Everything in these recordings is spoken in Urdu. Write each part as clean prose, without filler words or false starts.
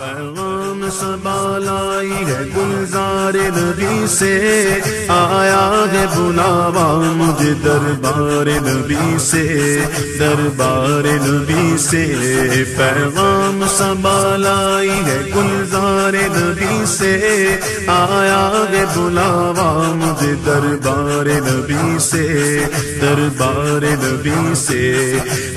پیغام صبا لائی ہے گلزار نبی سے، آیا ہے بلاوا مجھے دربار نبی سے، دربار نبی سے۔ پیغام صبا لائی ہے گلزار نبی سے، آیا ہے بلاوا مجھے دربار نبی سے، دربار نبی سے۔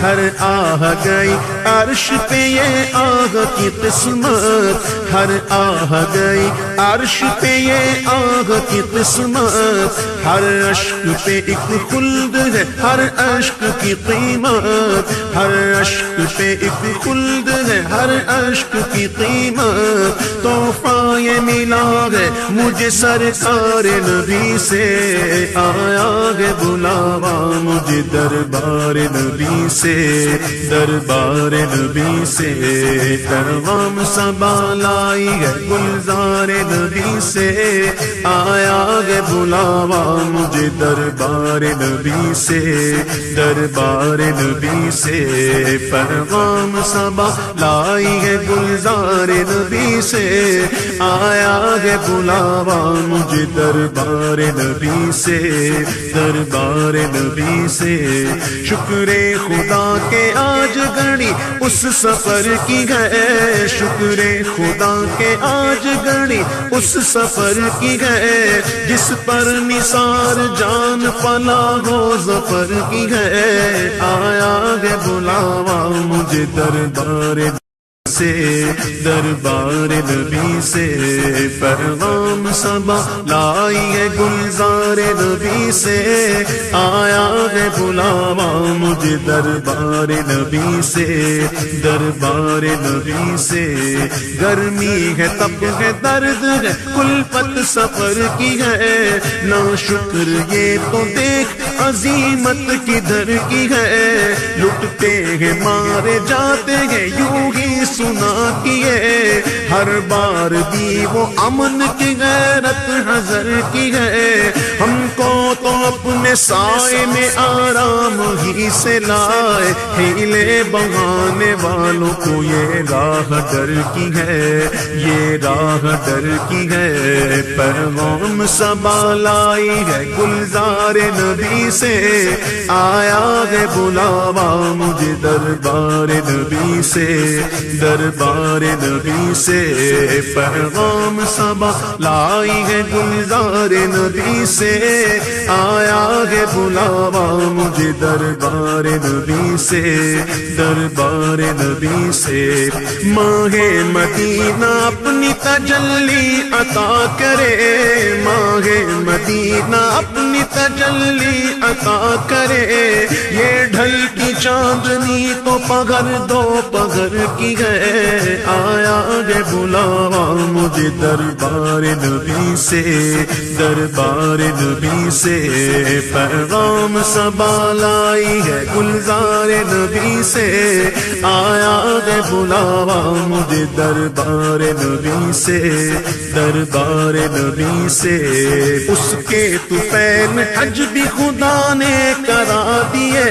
ہر آہ گئی عرش پہ یہ آہ کی قسمت، ہر آہ گئی عرش پہ یہ آہ کی قسمت، ہر اشک پہ ایک خلد ہے، ہر اشک کی قیمت، ہر اشک پہ ایک خلد ہے، ہر اشک کی قیمت۔ تحفہ یہ ملا ہے مجھے سرکار نبی سے، آیا ہے بلاوا مجھے دربار نبی سے، دربار نبی سے۔ پیغام صبا لائی ہے گلزار نبی سے، آیا ہے بلاوا مجھے دربار نبی سے، دربار نبی سے۔ پیغام صبا لائی ہے گلزار نبی سے، آیا ہے بلاوا مجھے دربار نبی سے، دربار نبی سے۔ شکر خدا کے آج گھڑی اس سفر کی ہے، شکر خدا کے آج گھڑی اس سفر کی ہے، جس پر نثار جان فلاح و ظفر کی ہے۔ آیا ہے بلاوا مجھے دربار سے، دربار نبی سے۔ پیغام صبا لائی ہے گلزار نبی سے، آیا ہے بلاوا مجھے دربار نبی سے، دربار نبی سے۔ گرمی ہے تب ہے درد ہے کلفت سفر کی ہے، نا شکر یہ تو دیکھ عظیمت کدھر کی ہے۔ لٹتے ہیں مارے جاتے ہیں یوں ہی سنا کیے، ہر بار بھی وہ امن کی غیرت حذر کی ہے۔ ہم کو تو اپنے سائے میں آرام ہی سے لائے، ہیلے بہانے والوں کو یہ راہ ڈر کی ہے، یہ راہ ڈر کی ہے۔ پیغام صبا لائی ہے گلزار نبی سے، آیا ہے بلاوا مجھے دربار نبی سے، دربار نبی سے۔ پیغام صبا لائی ہے گلزار نبی سے، آیا ہے بلاوا مجھے دربار نبی سے، دربار نبی سے۔ ماہ مدینہ اپنی تجلی عطا کرے، ماہ مدینہ اپنی تجلی عطا کرے۔ یہ ڈھل کی چاندنی تو پگھر دو پگھر کی ہے، آیا ہے بلاوا مجھے دربار نبی سے، دربار نبی سے۔ پیغام صبا لائی ہے گلزار نبی سے، آیا ہے بلاوا مجھے دربار نبی سے، دربار نبی سے۔ اس کے طفیل حج بھی خدا نے کرا دیے،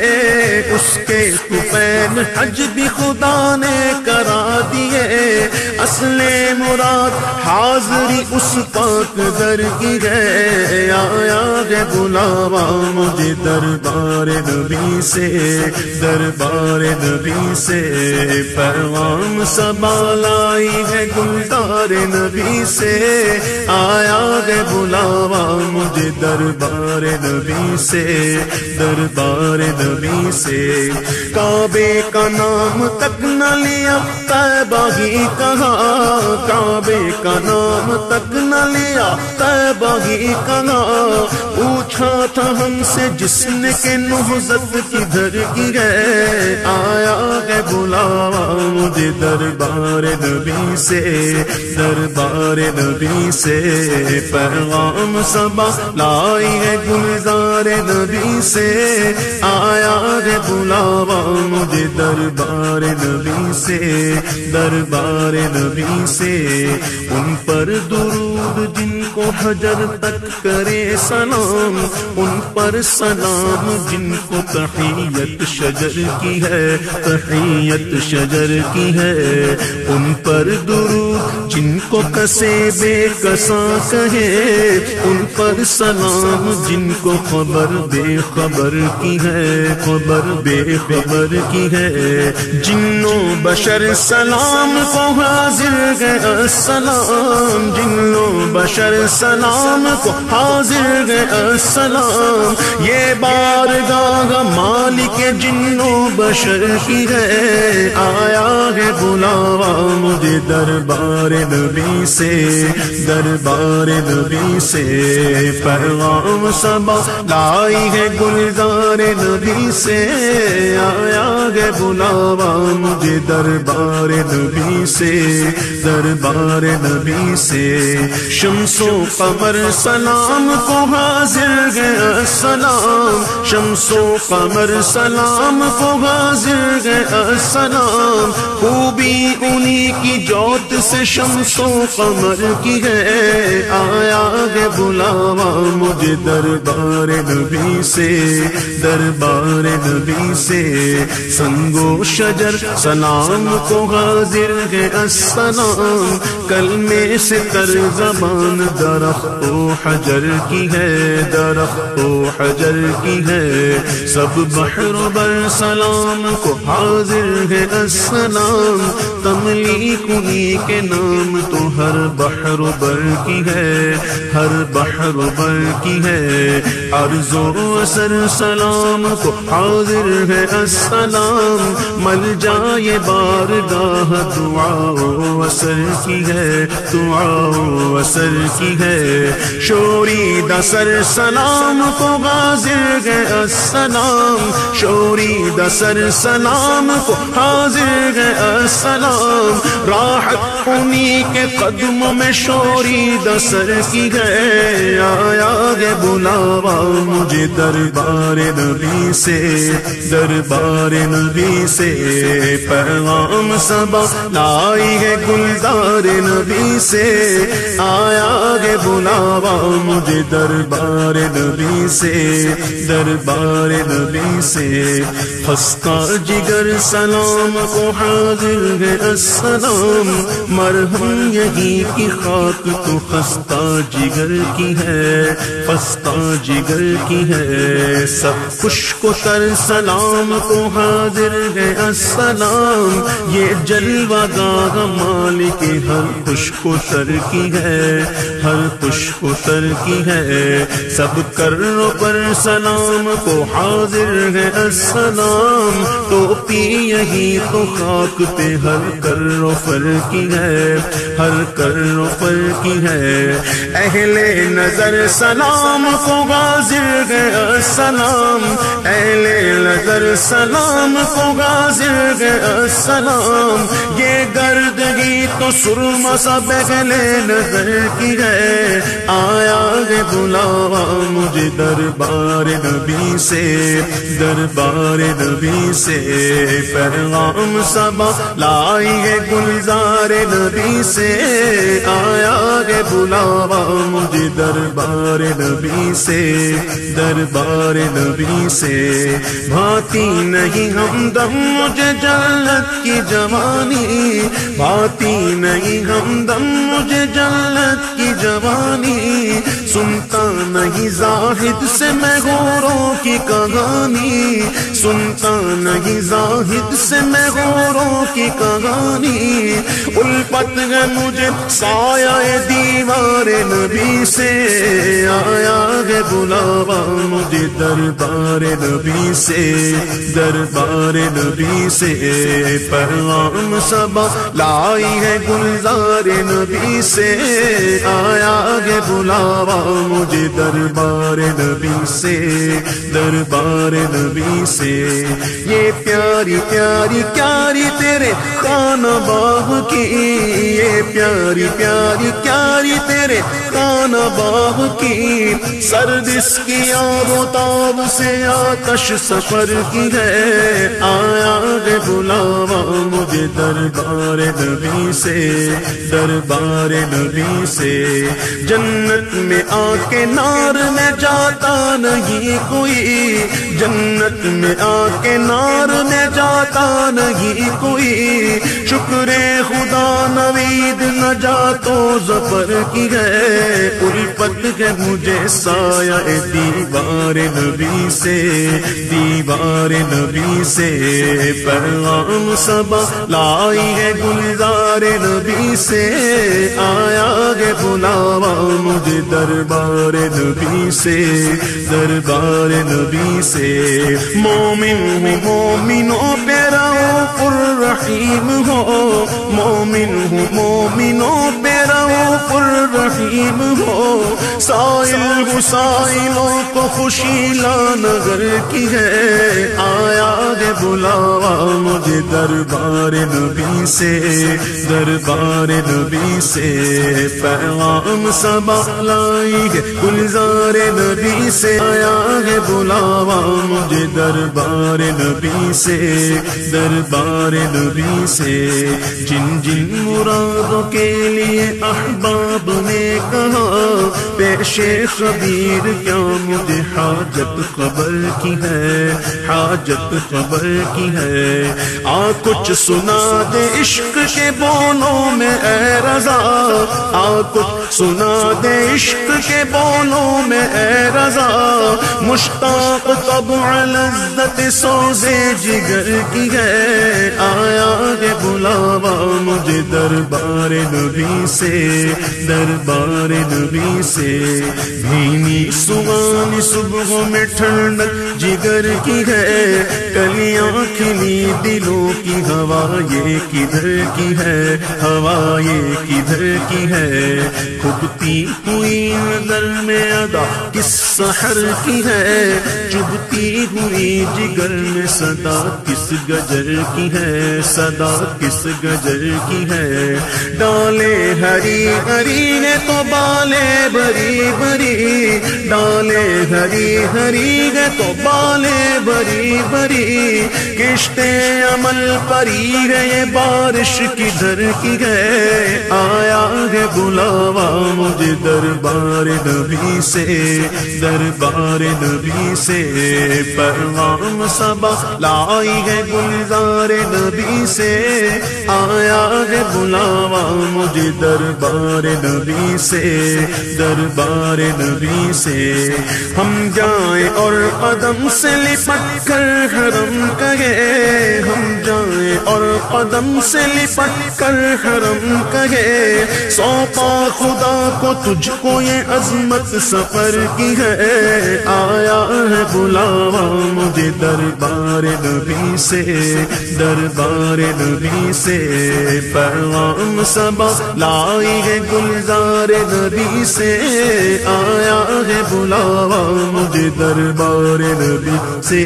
اس کے طفیل حج بھی خدا نے کرا دیے۔ اصل مراد حاضری اس پاک در کی ہے، آیا ہے بلاوا مجھے دربار نبی سے، دربار نبی سے۔ پیغام صبا لائی ہے گلزار نبی سے، آیا ہے بلاوا مجھے دربار نبی سے، دربار نبی سے۔ کعبے کا نام تک نہ لیا طیبہ ہی کہا، کعبے کا نام تک نہ لیا طیبہ ہی کہا۔ پوچھا تھا ہم سے جس نے کہ نہضت کدھر کی ہے، آیا ہے بلاوا مجھے دربار نبی سے، دربار نبی سے۔ پیغام صبا لائی ہے گلزار نبی سے، آیا ہے بلاوا مجھے دربار نبی سے، دربار نبی سے۔ ان پر درود جن کو حجر تک کرے سلام، ان پر سلام جن کو تحیت شجر کی ہے، تحیت شجر کی ہے۔ ان پر درود کو کسے بے کساں کہے ان پر سلام، جن کو خبر بے خبر کی ہے، خبر بے خبر کی ہے، جنوں بشر سلام کو حاضر گئے السلام، جنوں بشر سلام کو حاضر گئے السلام، یہ بارگاہ مالک جنوں بشر کی ہے، آیا ہے بلاوا مجھے دربار نبی سے، دربار نبی سے، پیغام صبا لائی ہے گلزار نبی سے، آیا ہے بلاوا مجھے دربار نبی سے، دربار نبی سے، شمس و قمر سلام کو حاضر گئے السلام، شمس و قمر سلام کو حاضر گئے السلام، خوبی انہی کی جوت سے شمس و قمر کی ہے، آیا ہے بلاوا مجھے دربار نبی سے، دربار نبی سے، سنگ و شجر سلام کو حاضر ہے السلام، کلمے سے تر زبان درخت و حجر کی ہے، درخت و حجر کی ہے، سب بحر و بر سلام کو حاضر ہے السلام، تملیک انہی کے نام تو ہر بحر و بر کی ہے، ہر بحر و بر کی ہے، عرض و اثر سلام کو حاضر ہے السلام، مل جائے بارگاہ دعا و اثر کی ہے، دعا و اثر کی ہے، شوری دسر سلام کو حاضر ہے السلام، شوری دسر سلام کو حاضر ہے السلام، راحت انہی کے قدموں میں شوری دسر کی ہے، آیا ہے بلاوا مجھے دربار نبی سے، دربار نبی سے، پیغام صبا لائی ہے گلزار نبی سے، آیا ہے بلاوا مجھے دربار نبی سے، دربار نبی سے، خستہ جگر سلام کو حاضر ہے السلام، مرہم یہی کی خاک تو خستہ جگر کی ہے، خستہ جگر کی ہے، سب خشک و تر سلام کو حاضر ہے السلام، یہ جلوہ گاہ مالک ہر خشک و تر کی ہے، ہر خشک و تر کی ہے، سب کروں پر سلام کو حاضر ہے السلام، ٹوپی یہی تو خاک پہ ہر کر و فر کی ہے، ہر کر و فر کی ہے، اہل نظر سلام کو حاضر ہے السلام، اہل نظر سلام کو حاضر ہے السلام، یہ گردگی تو سرما سب اہل نظر کی ہے، آیا ہے بلاوا مجھے دربار نبی سے، دربار نبی سے، پیغام صبا لائی ہے گلزار نبی سے، آیا ہے بلاوا مجھے دربار نبی سے، دربار نبی سے، بھاتی نہیں ہمدم مجھے جنت کی جوانی، بھاتی نہیں ہمدم مجھے جنت کی جوانی، سنتا نہیں زاہد سے میں غوروں کی کہانی، سنتا نہیں زاہد سے میں غوروں کی کہانی، الفت ہے مجھے سایہ دیوار نبی سے، آیا ہے بلاوا مجھے دربار نبی سے، دربار نبی سے، پیغام صبا لائی ہے گلزار نبی سے، آیا ہے بلاوا مجھے دربار نبی سے، دربار نبی سے، یہ پیاری پیاری پیاری تیرے خانہ باغ کی، یہ پیاری پیاری پیاری تیرے خانہ باغ کی، سرد اس کی آب و تاب سے آتش سفر کی ہے، آیا ہے بلاوا مجھے دربار نبی سے، دربار نبی سے، جنت میں آ کے نار میں جاتا نہیں کوئی، جنت میں آ کے نار میں جاتا نہیں کوئی، شکر خدا نوید نہ جاتو ظفر کی ہے، الفت ہے مجھے سایہ دیوار نبی سے، دیوار نبی سے، پیغام صبا لائی ہے گلزار نبی سے، آیا ہے بلاوا مجھے دربار نبی سے، دربار نبی سے، مومن ہوں مومنوں پہ رؤوف الرحیم ہو، مومن ہوں مومنوں پہ رؤوف الرحیم ہو، سائل ہوں سائلوں کو خوشی لانگر کی ہے، آیا ہے بلاوا مجھے دربار نبی سے، دربار نبی سے، پیغام صبا لائی ہے گلزار نبی سے، آیا ہے بلاوا مجھے دربار نبی سے، دربار نبی سے، جن جن مرادوں کے لیے احباب نے کہا پیش خبیر کیا مجھے حاجت خبر کی ہے، حاجت خبر کی ہے، آ کچھ سنا دے عشق کے بولوں میں اے رضا، آ کچھ سنا دے عشق کے بولوں میں اے رضا، مشتاق طبع لذت سوزے جگر کی ہے، آیا ہے بلاوا مجھے دربار نبی سے، دربار نبی سے، بھینی سوانی صبح میں ٹھنڈک جگر کی ہے، کلیاں کھلی دلوں کی ہوا یہ کدھر کی ہے، ہوا یہ کدھر کی ہے، کھبتی ہوئی نظر میں ادا کس سحر کی ہے، چبھتی ہوئی جگر میں صدا کس گجر کی ہے، صدا کس گجر کی ہے، ڈالے ہری ہری ہے تو بالے بری بری، ڈالے ہری ہری ہے تو بالے بری بری، کشتے عمل پری ہے یہ بارش کدھر کی ہے، آیا ہے بلاوا مجھے دربار نبی سے، دربار نبی سے، پیغام صبا لائی ہے گلزار نبی سے، آیا ہے بلاوا مجھے دربار نبی سے، دربار نبی سے، ہم جائیں اور قدم سے لپٹ کر حرم کہے، ہم جائیں اور قدم سے لپٹ کر حرم کہے، سونپا خدا کو تجھ کو یہ عظمت سفر کی ہے، آیا ہے بلاوا مجھے دربار نبی سے، دربار نبی سے، پیغام صبا لائی ہے گلزار نبی سے، آیا ہے بلاوا مجھے دربار نبی سے،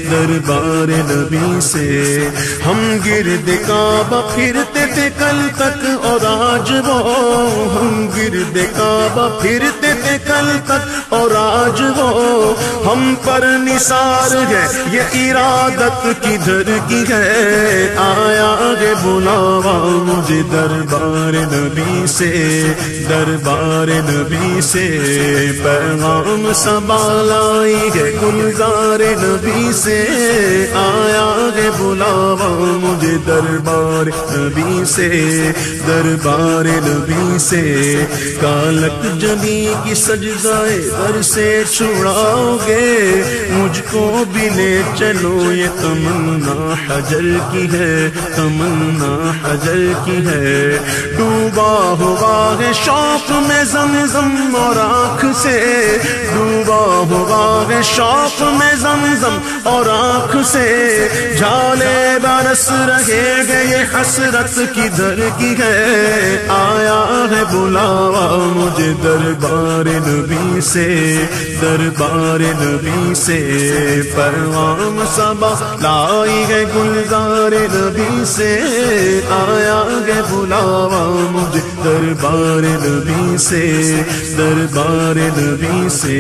دربار نبی سے، ہم گرد کعبہ پھرتے تھے کل تک اور آج وہ، ہم گرد کعبہ پھرتے تھے کل تک اور آج وہ، ہم پر نثار ہے یہ ارادت کدھر کی ہے، آیا ہے بلاوا مجھے دربار نبی سے، دربار نبی سے، پیغام صبا لائی ہے گلزار نبی سے، آیا ہے بلاوا مجھے دربار نبی سے، دربار نبی سے، کالک جبی کی سجدائے در سے چھڑاؤ گے، مجھ کو بھی لے چلو یہ تمنا حجر کی ہے، تمنا حجر کی ہے، ڈوبا ہوا ہے شوق میں زمزم اور آنکھ سے، ڈوبا ہوا ہے شوق میں زمزم اور آنکھ سے، جھالے برس رہے گے یہ حسرت کدھر کی ہے، آیا ہے بلاوا مجھے دربار نبی سے، دربار نبی سے، پیغام صبا لائی ہے گلزار نبی سے، آیا ہے بلاوا مجھے دربار نبی سے، دربار نبی سے،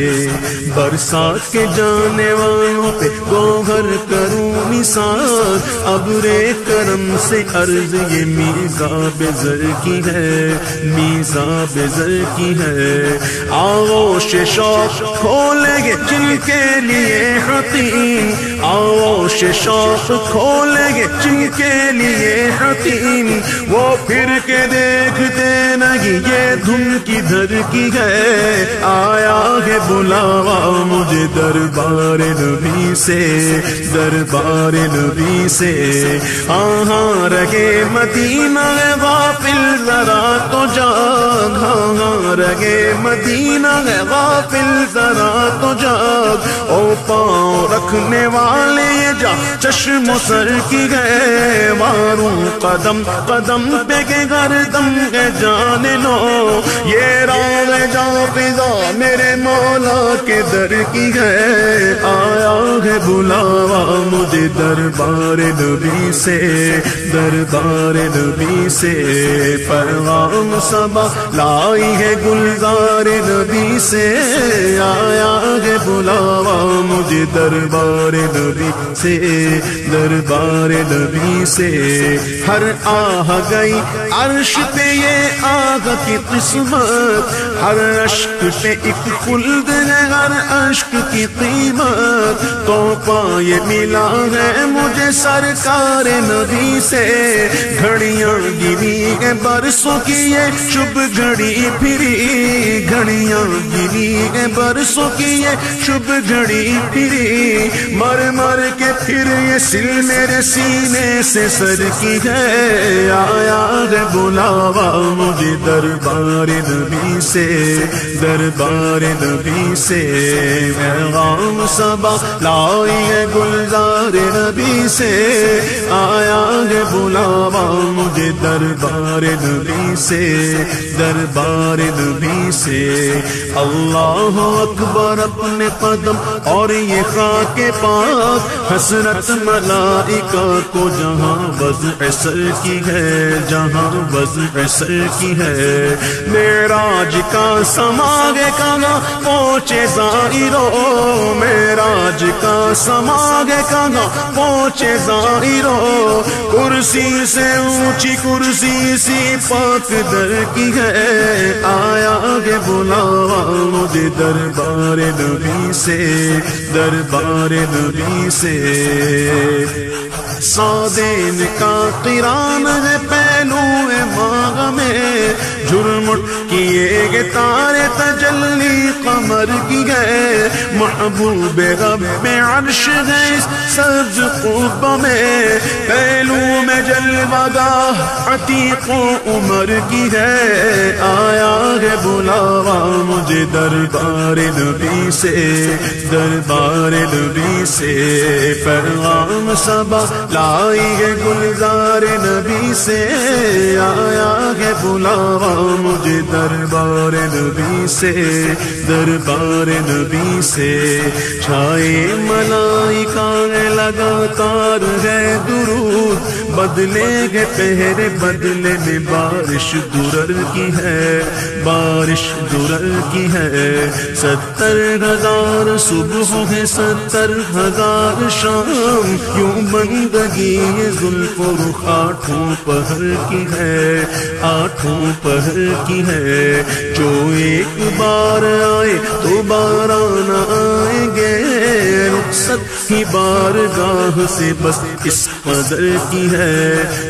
برسات کے جانے والوں پہ گوہر کروں نثار، ابرے کرم سے عرض یہ میزاب زر کی ہے، میزاب زر کی ہے، آغوش شوق کھولیں گے جن کے لیے حتیم، آغوش شوق کھولیں گے جن کے لیے حتیم، وہ پھر کے دیکھتے نہیں یہ دھن کدھر کی ہے آیا ہے بلاوا مجھے دربار نبی سے دربار نبی سے ہاں رگے مدینہ غافل ذرا تو جاگ ہاں رگے مدینہ غافل ذرا تو جاگ او پاؤں رکھنے والے جا چشم و سر کی گئے ماروں قدم قدم پہ کے گردم کے جان لو یہ راہ جا فضا میرے مولا کے در کی ہے آیا ہے بلاوا مجھے دربار نبی سے دربار نبی سے پیغام صبا لائی ہے گلزار نبی سے آیا ہے بلاوا مجھے دربار نبی سے دربار نبی سے ہر آہ گئی عرش پہ یہ آگ کی قسمت ہر اشک پہ ایک خلد ہے ہر اشک کی قیمت تو پائے ملا ہے مجھے سرکار نبی سے گھڑیاں گری ہے برسوں کی یہ شب گھڑی پھری گھڑیاں گری ہے برسوں کی یہ شب گھڑی پھری مر مر کے پھر یہ سل میرے سینے سے سر کی ہے آیا ہے بلاوا مجھے دربار نبی سے دربار نبی سے پیغام صبا لائی ہے گلزار نبی سے آیا ہے بلاوا مجھے دربار نبی سے دربار نبی سے اللہ اکبر اپنے قدم اور یہ خاک پاک حسرت ملائکہ کو جہاں وضع سر کی ہے جہاں وضع سر کی ہے معراج کا سماگ کہاں پہنچے زائرو معراج کا سماگ کہاں پہنچے زائرو کرسی سے اونچی کرسی سی پاک در کی ہے آیا ہے بلاوا مجھے دربار نبی سے دربار نبی سے سودین کا قران ہے پہلو ماغ میں جھرمٹ کیے گے تارے تجلی قمر کی گئے محبوب رب میں عرش ہے اس سبز قب میں پہلو میں جلوہ گاہ عتیق و عمر کی ہے آیا ہے بلاوا مجھے دربار نبی سے دربار نبی سے پیغام صبا لائی ہے گلزار نبی سے آیا ہے بلاوا مجھے دربار نبی سے دربار نبی سے چھائے ملائکہ لگاتار ہے درود بدلے گے پہرے بدلے میں بارش درر کی ہے بارش درر کی ہے 70,000 صبح ہے 70,000 شام یوں بندگی زلف و رخ آٹھوں پہر کی ہے آٹھوں پہر کی ہے جو ایک بار آئے تو بارہ نہ آئیں گے رخصت ہی بارگاہ سے بس اس قدر کی ہے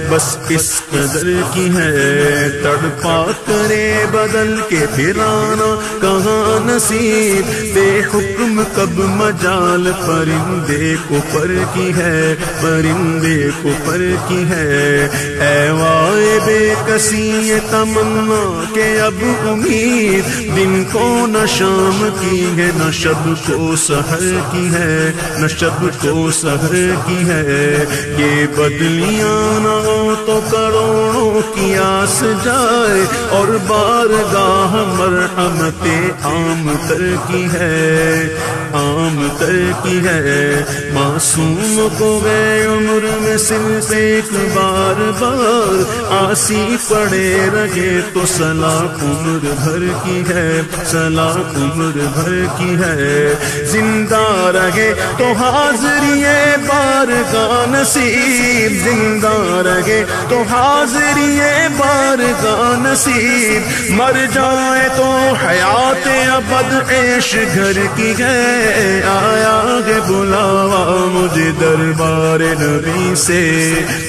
بس اس قدر کی ہے تڑپا کرے بدل کے پھر آنا کہاں نصیب بے حکم کب مجال پرندے کو پر کی ہے پرندے کو پر کی ہے اے وائے بے کسی تمنا کہ اب امید دن کو نہ شام کی ہے نہ شب کو سحر کی ہے نہ شب کو سحر کی ہے یہ بدلیاں نہ ہو تو کروڑوں کی آس جائے اور بارگاہ مرحمت عام تر کی ہے عام تر کی ہے معصوم کو گئے عمر میں صرف ایک بار بار آسی پڑے رہے تو سلاخ عمر بھر کی ہے سلاخ عمر بھر کی ہے زندہ رہے تو حاضری بارگاہ نصیب زندہ رہے تو حاضری بارگاہ نصیب مر جائے تو حیات ابد عیش گھر کی ہے آیا ہے بلاوا مجھے دربار نبی سے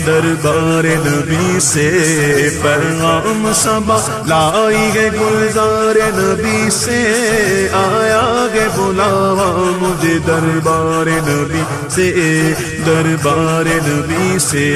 دربار نبی سے پیغام صبا لائی ہے گلزار نبی سے، آیا ہے بلاوا مجھے دربار نبی سے، دربار نبی سے۔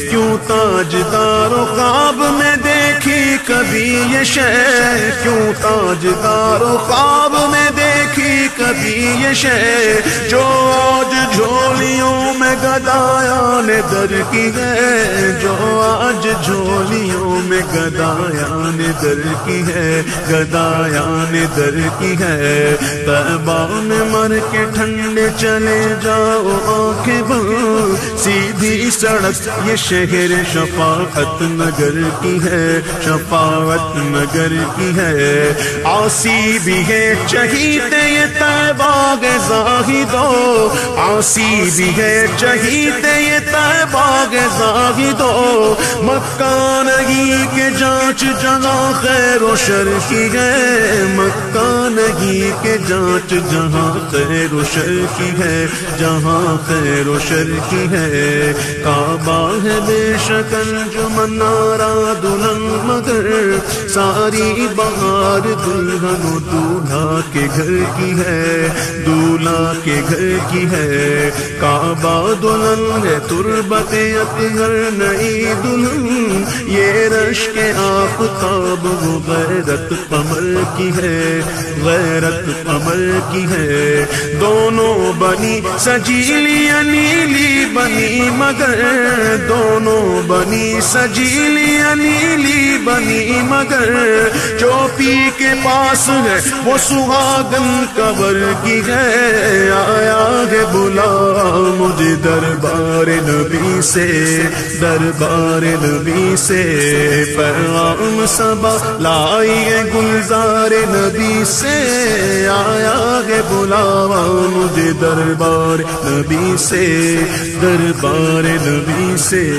کیوں تاجدار و خواب میں دیکھی کبھی یہ شے، کیوں تاجدار و خواب میں دیکھی کبھی یہ شے، جو آج جھولیوں میں گدایان در کی ہے، جو آج جھولیوں میں گدایان در کی ہے، گدایان در کی ہے۔ طیبہ میں مر کے ٹھنڈے چلے جاؤ آنکھیں بند، سیدھی سڑک یہ شہر شفاعت نگر کی ہے، شفاعت نگر کی ہے۔ عاصی بھی ہے شہید یہ طیبہ کے زاہدو، عاصی بھی ہے شہید یہ طیبہ کے زاہدو، مکہ نہیں کہ جانچ جہاں خیر و شر کی ہے، مکہ نہیں کہ جانچ جہاں خیر و شر کی ہے، جہاں خیر و شر کی ہے۔ کعبہ ہے بے شکل جو منارہ دلہن مگر، ساری بہار دلہن و دولہا کے گھر کی ہے، دولہا کے گھر کی ہے۔ کعبہ دلہن ہے تربت اطہر نئی دلہن، یہ رشک آفتاب وہ غیرت قمر کی ہے، غیرت قمر کی ہے۔ دونوں بنی سجیلی نیلی بنی مگر، دونوں بنی سجیلی نیلی بنی مگر، جو پی کے پاس ہے وہ سہاگن قبر کی ہے۔ آیا ہے بلا مجھے دربار نبی سے، دربار نبی سے، پیغام صبا لائی ہے گلزار نبی سے، آیا ہے بلاوا مجھے دربار نبی سے، دربار نبی سے۔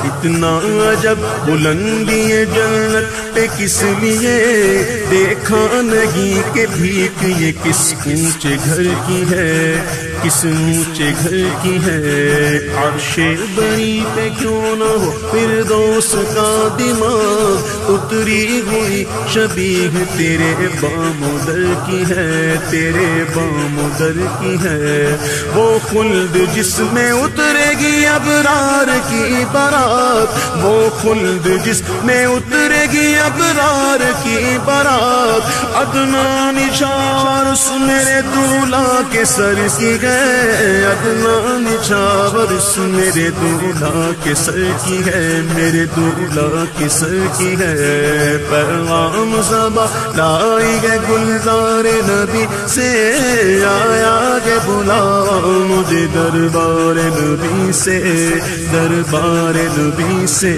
اتنا عجب بلندی جنت پہ کس لیے، دیکھا نہیں کہ بھیک یہ کس اونچے گھر کی ہے، کس اونچے گھر کی ہے۔ عرش بری پہ کیوں نہ ہو فردوس کا دماغ، اتری ہوئی شبیہ تیرے بام و در کی ہے، تیرے بام و در کی ہے۔ وہ خلد جس میں اترے گی ابرار کی بارات، وہ خلد جس میں اترے گی ابرار کی بارات، عدنان نچھاور اس میرے دولہا کے سر کی ہے، عدنان نچھاور اس میرے دولہا کے سر کی ہے، میرے دولہا کے سر کی ہے۔ پیغام صبا لائی ہے گلزار نبی سے، آیا ہے بلاوا مجھے دربار نبی سے، دربار نبی سے۔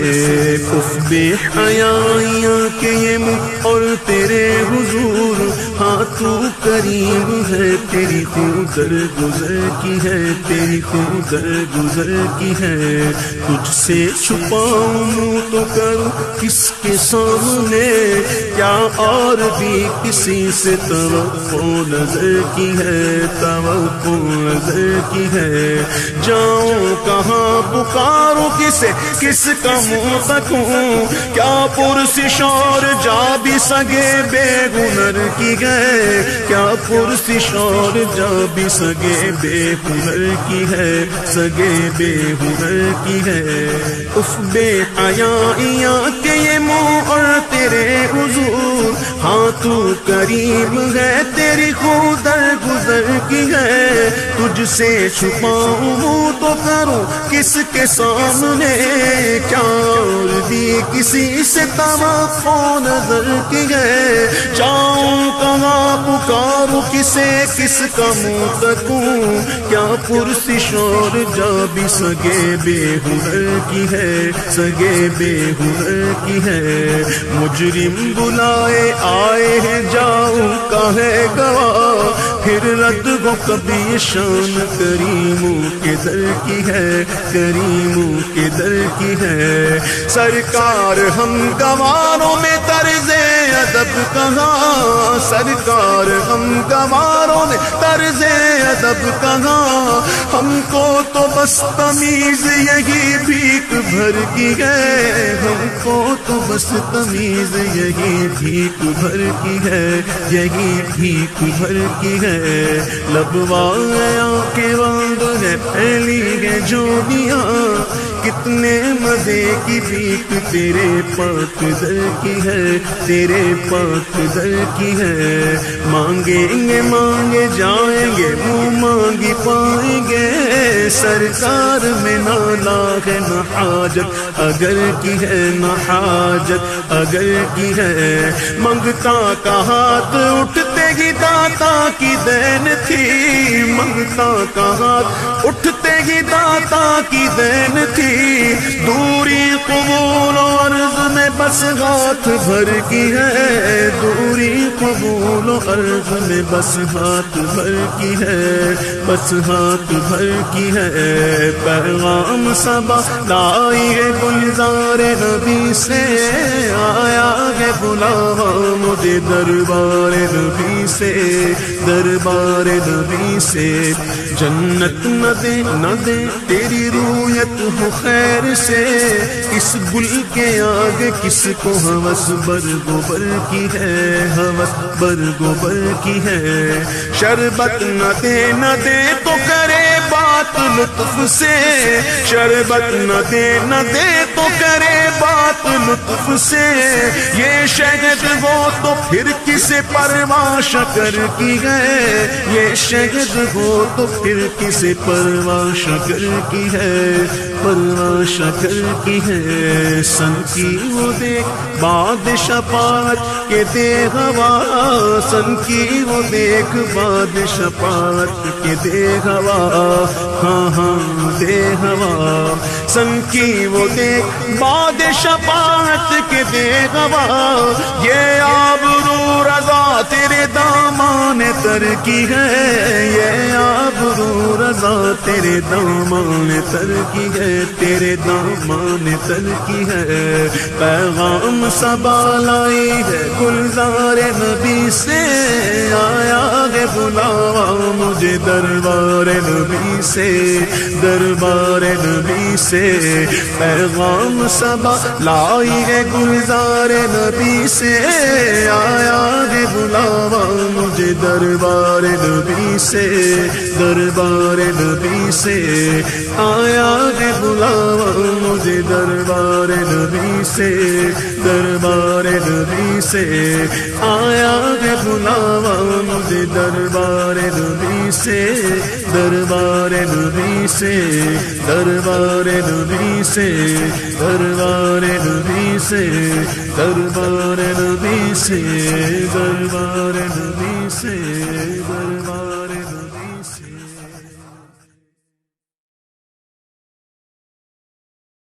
اف بے حیائیاں کہ یہ منہ اور تیرے حضور، ہاں تو کریم ہے تیری خود در گزر کی ہے، تیری خود در گزر کی ہے۔ تجھ سے چھپاؤں منہ تو کروں کس کے سامنے، کیا اور بھی کسی سے توقع نظر کی ہے، توقع نظر کی ہے۔ جاؤں کہاں پکاروں کسے، کس کا منہ تکوں، کیا پرسش اور جا بھی سگے بے ہنر کی ہے، کیا پرسش اور جا بھی سگے بے ہنر کی ہے، سگے بے ہنر کی ہے۔ اف بے حیائیاں کہ یہ منہ اور تیرے حضور، ہاں تو کریم ہے تیری خود در گزر کی ہے۔ تجھ سے چھپاؤں منہ تو کروں کس کے سامنے، کیا اور بھی کسی سے توقع نظر کی ہے۔ جاؤں کہاں پکاروں کسے، کس کا منہ تکوں، کیا پرسش اور جا بھی سگے بے ہنر کی ہے، سگے بے ہنر کی ہے۔ مجرم بلائے آئے ہیں جاؤں کا ہے گواہ، پھر رد ہو کبھی شان کریموں کے در کی ہے، کریموں کے در کی ہے۔ سرکار ہم گواروں میں طرز ادب کہاں سرکار ہم گواروں نے طرز ادب کہاں ہم کو تو بس تمیز یہی بھیک بھر کی ہے ہم کو تو بس تمیز یہی بھیک بھر کی ہے یہی بھیک بھر کی ہے لبوایا کے وانگ ہے پھیلی ہے جوڑیاں کتنے مزے کی بھیک تیرے پاک در کی ہے تیرے پاک در کی ہے مانگیں گے مانگے جائیں گے منہ مانگی پائیں گے سرکار میں نہ لاغ نہ حاجت اگر کی ہے نہ حاجت اگر کی ہے منگتا کا ہاتھ اٹھتے ہی داتا کی دین تھی منگتا کا ہاتھ اٹھتے ہی داتا کی دین تھی دوری قبول و عرض میں بس ہاتھ بھر کی ہے دوری قبول و عرض میں بس ہاتھ بھر کی ہے بس ہاتھ بھر کی ہے پیغام صبا لائی ہے گلزار نبی سے آیا ہے بلاوا مجھے دربار نبی سے دربار نبی سے جنت نہ دے تیری رویت ہو خیر سے اس گل کے آگے کس کو ہوس برگوبر کی ہے ہوس برگوبر کی ہے شربت نہ دے تو کرے بات لطف سے شربت نہ دے تو کرے بات لطف سے یہ شہد ہو تو پھر کسے پرواہ شکر کی ہے یہ شہد ہو تو پھر کسے پرواہ شکر کی ہے پرواہ شکر کی ہے سن کی وہ دیکھ باد شفاعت کے دے ہوا سن کی وہ دیکھ باد شفاعت کے دے ہوا ہاں ہاں دے ہوا سن کی وہ دیکھ باد شفاعت کے دے ہوا یہ آبرو رضا تیرے دامان تر کی ہے یہ آبرو رضا تیرے دامان تر کی ہے تیرے دامان تر کی ہے پیغام صبا لائی ہے گلزار نبی سے آیا ہے بلاوا مجھے دربار نبی سے دربار نبی سے پیغام صبا لائی ہے گلزار نبی سے آیا ہے بلاوا مجھے دربار نبی سے دربار نبی سے آیا ہے بلاوا مجھے دربار نبی سے دربار نبی سے آیا ہے بلاوا مجھے دربار نبی سے دربار نبی سے دربار نبی سے دربار نبی سے دربار نبی سے دربار نبی سے دربار